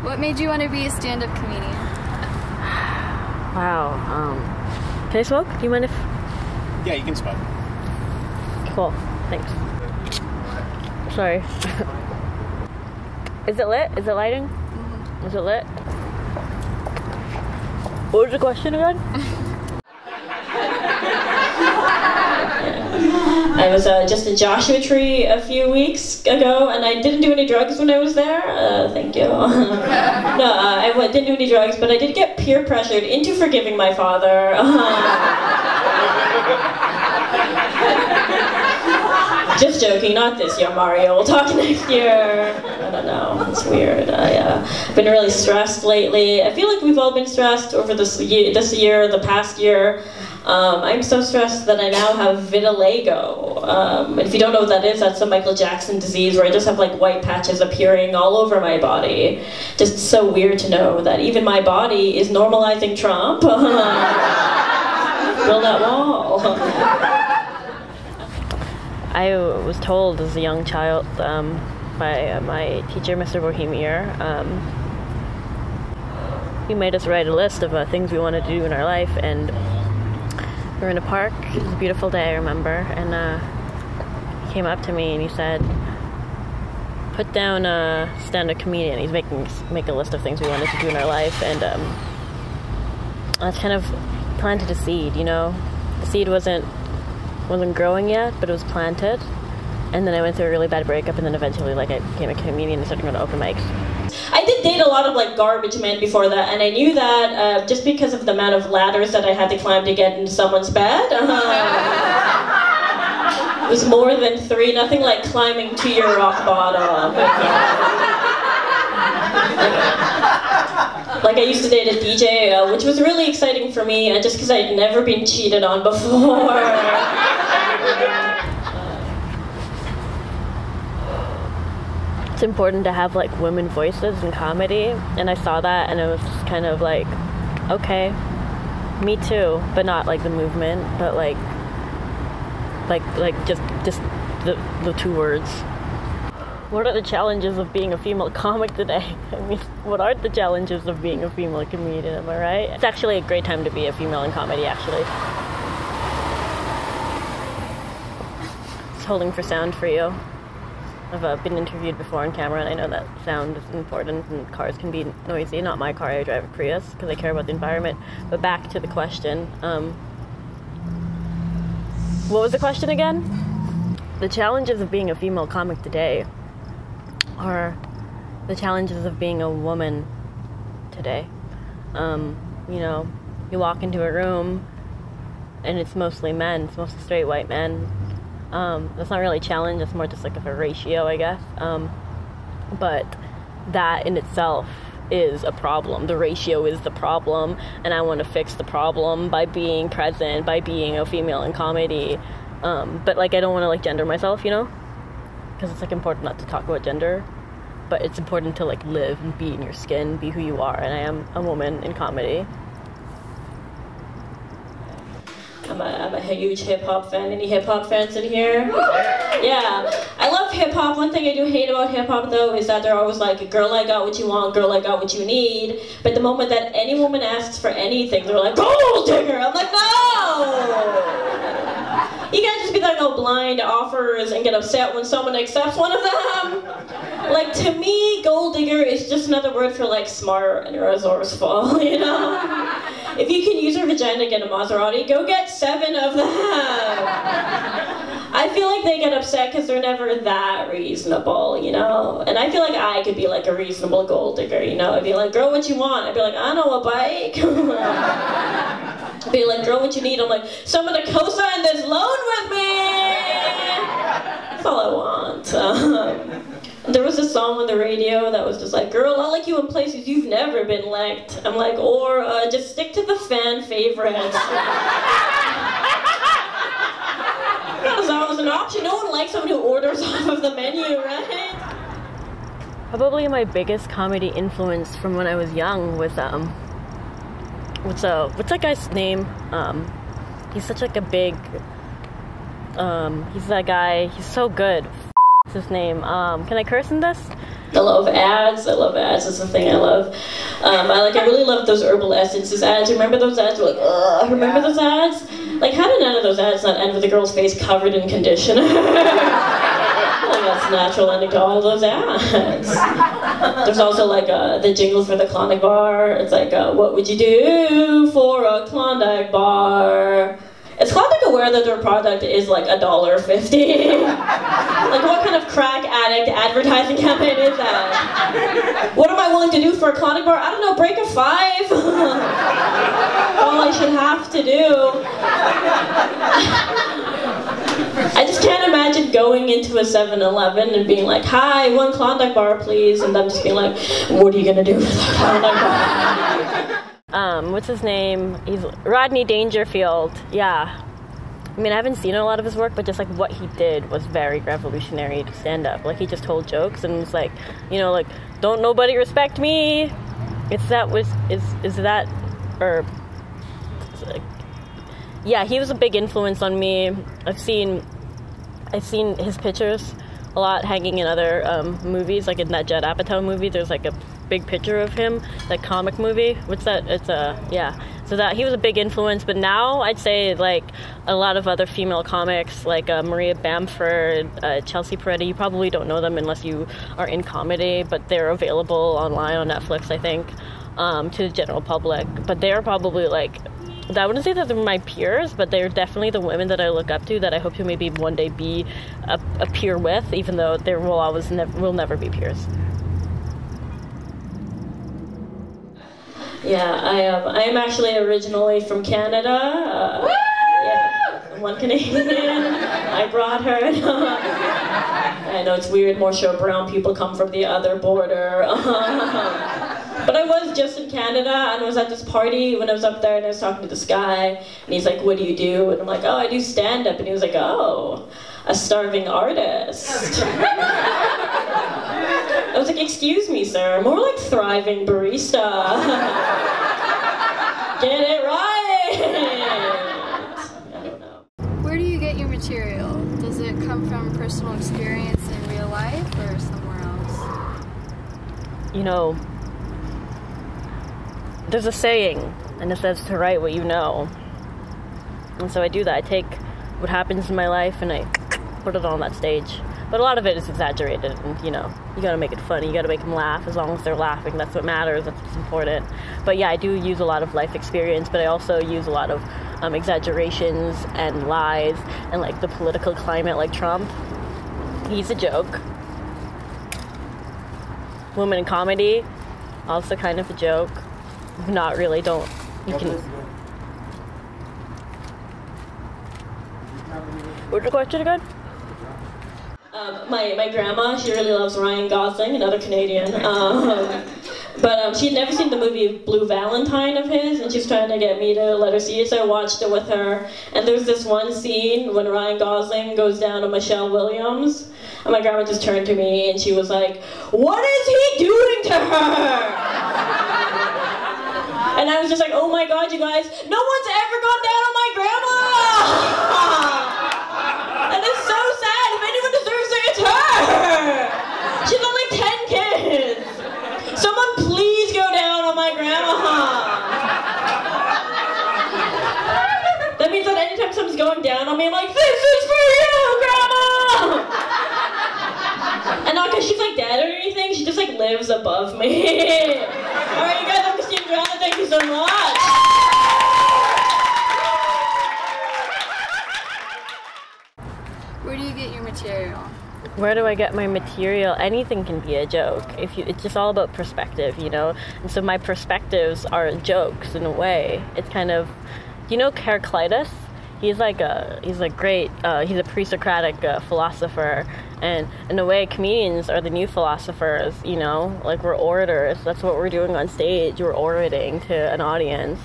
What made you want to be a stand-up comedian? Wow. Can I smoke? Do you mind if... Yeah, you can smoke. Cool. Thanks. Sorry. Is it lit? Is it lighting? Mm-hmm. Is it lit? What was the question again? I was just in Joshua Tree a few weeks ago, and I didn't do any drugs when I was there. Thank you. No, I didn't do any drugs, but I did get peer pressured into forgiving my father. Just joking, not this year, Mario. We'll talk next year. I don't know, it's weird. I've been really stressed lately. I feel like we've all been stressed over this year, the past year. I'm so stressed that I now have vitiligo. If you don't know what that is, that's a Michael Jackson disease where I just have like white patches appearing all over my body. Just so weird to know that even my body is normalizing Trump. Build that wall. I was told as a young child by my teacher, Mr. Bohemier, he made us write a list of things we wanted to do in our life, and we were in a park. It was a beautiful day, I remember, and he came up to me and he said, put down a stand-up comedian. He's make a list of things we wanted to do in our life, and that's kind of planted a seed, you know? The seed wasn't growing yet, but it was planted. And then I went through a really bad breakup, and then eventually I became a comedian and started going to open mics. I did date a lot of garbage men before that, and I knew that just because of the amount of ladders that I had to climb to get into someone's bed. It was more than 3, nothing like climbing to your rock bottom. I used to date a DJ, which was really exciting for me, just because I'd never been cheated on before. It's important to have women voices in comedy, and I saw that, and it was just kind of okay, me too, but not the movement, but just the 2 words. What are the challenges of being a female comic today? I mean, what are the challenges of being a female comedian, am I right? It's actually a great time to be a female in comedy, actually. Just holding for sound for you. I've been interviewed before on camera, and I know that sound is important, and cars can be noisy. Not my car, I drive a Prius, because I care about the environment. But back to the question. What was the question again? The challenges of being a female comic today are the challenges of being a woman today. You walk into a room, and it's mostly men, it's mostly straight white men. That's not really a challenge, it's more just of a ratio, I guess. But that in itself is a problem. The ratio is the problem, and I want to fix the problem by being present, by being a female in comedy. But I don't want to gender myself, because it's important not to talk about gender, but it's important to live and be in your skin, be who you are, and I am a woman in comedy. I'm a huge hip-hop fan. Any hip-hop fans in here? Yeah, I love hip-hop. One thing I do hate about hip-hop, though, is that they're always girl, I got what you want, girl, I got what you need. But the moment that any woman asks for anything, they're gold digger! I'm no! You can't just be all blind to offers and get upset when someone accepts one of them. To me, gold digger is just another word for smart and resourceful, If you can use your vagina to get a Maserati, go get 7 of them. I feel they get upset because they're never that reasonable, And I feel I could be a reasonable gold digger, I'd be girl, what you want? I'd be I know, a bike. I'd be girl, what you need? I'm someone to co-sign this loan with me. That's all I want. There was a song on the radio that was just girl, I like you in places you've never been liked. I'm or just stick to the fan favorites. That's always an option. No one likes someone who orders off of the menu, right? Probably my biggest comedy influence from when I was young was what's that guy's name? He's such a big he's that guy, he's so good. What's his name? Can I curse in this? I love ads. I love ads. That's the thing I love. I really love those herbal essences ads. Remember those ads? We're like, ugh, remember those ads? Like, how did none of those ads not end with a girl's face covered in conditioner? Like, that's a natural ending to all of those ads. There's also like the jingle for the Klondike bar. It's like, what would you do for a Klondike bar? Is Klondike aware that their product is like $1.50? Like, what kind of crack addict advertising campaign is that? What am I willing to do for a Klondike bar? I don't know, break a 5? All I should have to do. I just can't imagine going into a 7-Eleven and being like, hi, 1 Klondike bar, please, and them just being like, what are you gonna do with that Klondike bar? What's his name? He's Rodney Dangerfield. Yeah. I mean, I haven't seen a lot of his work, but just like what he did was very revolutionary to stand up. Like, he just told jokes and was like, you know, like, don't nobody respect me. Yeah, he was a big influence on me. I've seen his pictures a lot hanging in other movies, like in that Judd Apatow movie. There's like a big picture of him, that comic movie. What's that? It's yeah. So that he was a big influence. But now I'd say like a lot of other female comics, like Maria Bamford, Chelsea Peretti. You probably don't know them unless you are in comedy, but they're available online on Netflix, I think, to the general public. But they're probably like, I wouldn't say that they're my peers, but they're definitely the women that I look up to, that I hope to maybe one day be a peer with, even though there will never be peers. Yeah, I am actually originally from Canada. Yeah, one Canadian. I brought her. I know it's weird, more sure brown people come from the other border. But I was just in Canada, and I was at this party when I was up there, and I was talking to this guy, and he's like, what do you do? And I'm like, oh, I do stand-up. And he was like, oh, a starving artist. I was like, excuse me, sir, more like thriving barista. Get it right! I don't know. Where do you get your material? Does it come from personal experience in real life or somewhere else? You know, there's a saying, and it says to write what you know. And so I do that. I take what happens in my life and I put it on that stage. But a lot of it is exaggerated, and you know, you gotta make it funny, you gotta make them laugh. As long as they're laughing, that's what matters, that's what's important. But yeah, I do use a lot of life experience, but I also use a lot of exaggerations and lies, and like the political climate, like Trump. He's a joke. Women in comedy, also kind of a joke. Not really, don't, you can... What's the question again? My grandma, she really loves Ryan Gosling, another Canadian. But she'd never seen the movie Blue Valentine of his, and she's trying to get me to let her see it, so I watched it with her. And there's this one scene when Ryan Gosling goes down to Michelle Williams, and my grandma just turned to me and she was like, what is he doing to her? And I was just like, oh my god, you guys, no one's ever gone down on my grandma! And it's so sad. If anyone deserves it, it's her! She's got like 10 kids! Someone please go down on my grandma! That means that anytime someone's going down on me, I'm like, this is for you, grandma! And not because she's like dead or anything, she just like lives above me. Alright, you guys, I'm Christine Grana, thank you so much! Where do you get your material? Where do I get my material? Anything can be a joke. It's just all about perspective, you know? And so my perspectives are jokes in a way. It's kind of, you know Heraclitus? He's a pre-Socratic philosopher, and in a way comedians are the new philosophers, you know? Like, we're orators. That's what we're doing on stage. We're orating to an audience.